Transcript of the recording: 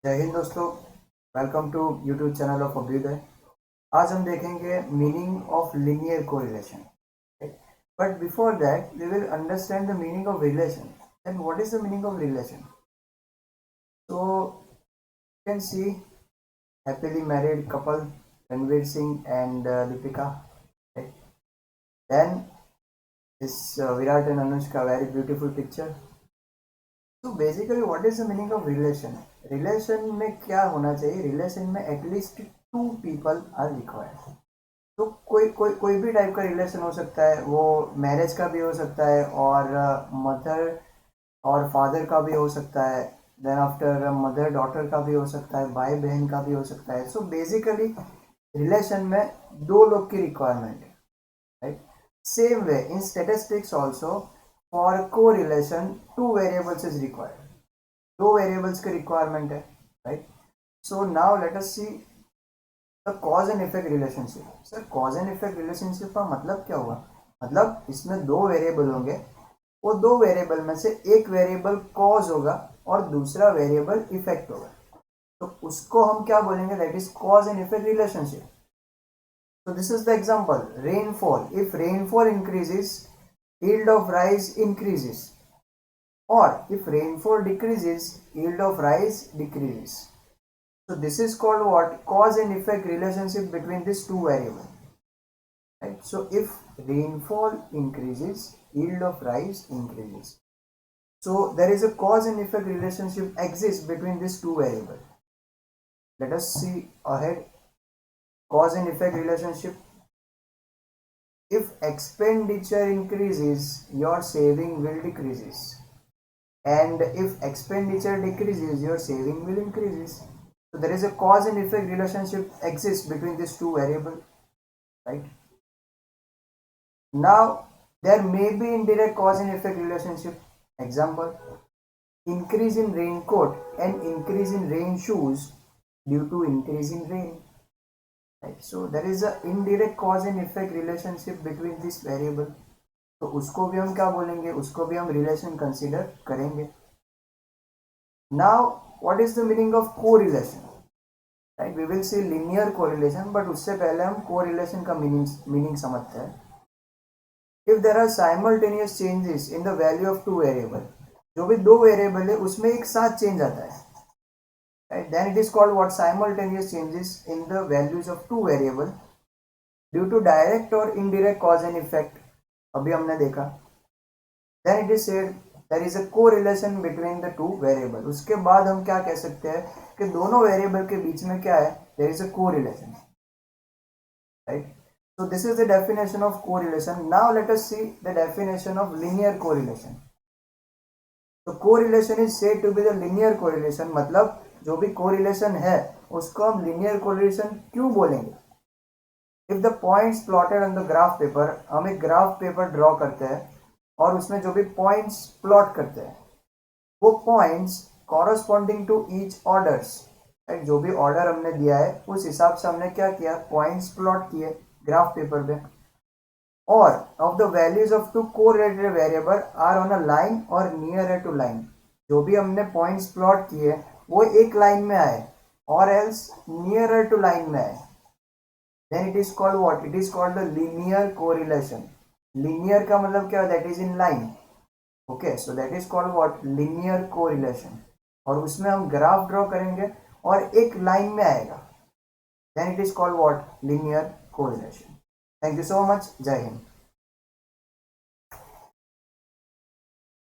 जय हिंद दोस्तों। Welcome to YouTube channel of Abhyuday. आज हम देखेंगे meaning of linear correlation. But before that we will understand the meaning of relation and what is the meaning of relation. So you can see happily married couple Ranveer Singh and Deepika. Okay. Then is Virat and Anushka, very beautiful picture. तो basically what is the meaning of relation. Relation में क्या होना चाहिए? Relation में at least two people are required. तो कोई कोई कोई भी टाइप का रिलेशन हो सकता है, वो मैरिज का भी हो सकता है और मदर और फादर का भी हो सकता है, देन आफ्टर मदर डॉटर का भी हो सकता है, भाई बहन का भी हो सकता है। सो बेसिकली रिलेशन में दो लोग की रिक्वायरमेंट है, right. Same way in statistics also for correlation two variables is required. दो वेरिएबल्स की रिक्वायरमेंट है, right. So now let us see the cause and effect relationship. Sir cause and effect relationship का मतलब क्या हुआ? मतलब इसमें दो वेरिएबल होंगे, वो दो वेरिएबल में से एक वेरिएबल कॉज होगा और दूसरा वेरिएबल इफेक्ट होगा। तो उसको हम क्या बोलेंगे? That is cause and effect relationship. So this is the example. Rainfall. If rainfall increases, yield of rice increases. Or if rainfall decreases, yield of rice decreases. So this is called what? Cause and effect relationship between these two variables. Right? So if rainfall increases, yield of rice increases. So there is a cause and effect relationship exists between these two variables. Let us see ahead. Cause and effect relationship. If expenditure increases, your saving will decreases. And if expenditure decreases, your saving will increases. So there is a cause and effect relationship exists between these two variables, right? Now there may be indirect cause and effect relationship. Example: increase in raincoat and increase in rain shoes due to increase in rain. Right? So there is a indirect cause and effect relationship between this variable. तो उसको भी हम क्या बोलेंगे? उसको भी हम relation consider करेंगे। Now what is the meaning of correlation? Right? We will see linear correlation, but उससे पहले हम correlation का meaning समझते हैं। If there are simultaneous changes in the value of two variable, जो भी दो वेरिएबल है उसमें एक साथ चेंज आता है, right? Then it is called what? Simultaneous changes in the values of two variable due to direct or indirect cause and effect. अभी हमने देखा। Then it is said there is a correlation between the two variable. उसके बाद हम क्या कह सकते हैं कि दोनों वेरिएबल के बीच में क्या है? There is a correlation, right? So this is the definition of correlation. Now let us see the definition of linear correlation. तो correlation is said to be the linear correlation. मतलब जो भी कोरिलेशन है उसको हम लिनियर कोरिलेशन क्यों बोलेंगे? If the points plotted on the graph paper, हम एक ग्राफ पेपर ड्रॉ करते हैं और उसमें जो भी पॉइंट्स प्लॉट करते हैं वो points corresponding to each orders, जो भी ऑर्डर हमने दिया है उस हिसाब से हमने क्या किया? पॉइंट्स प्लॉट किए ग्राफ पेपर पे। और of the values of two correlated variable are on a line or nearer to line. जो भी हमने पॉइंट्स प्लॉट किए वो एक लाइन में आए और else nearer to line में आए, then it is called what? It is called the linear correlation. Linear का मतलब क्या? That is in line. Okay, so that is called what? Linear correlation. और उसमें हम ग्राफ ड्रॉ करेंगे और एक लाइन में आएगा, then it is called what? Linear correlation. Thank you so much. Jai Hind.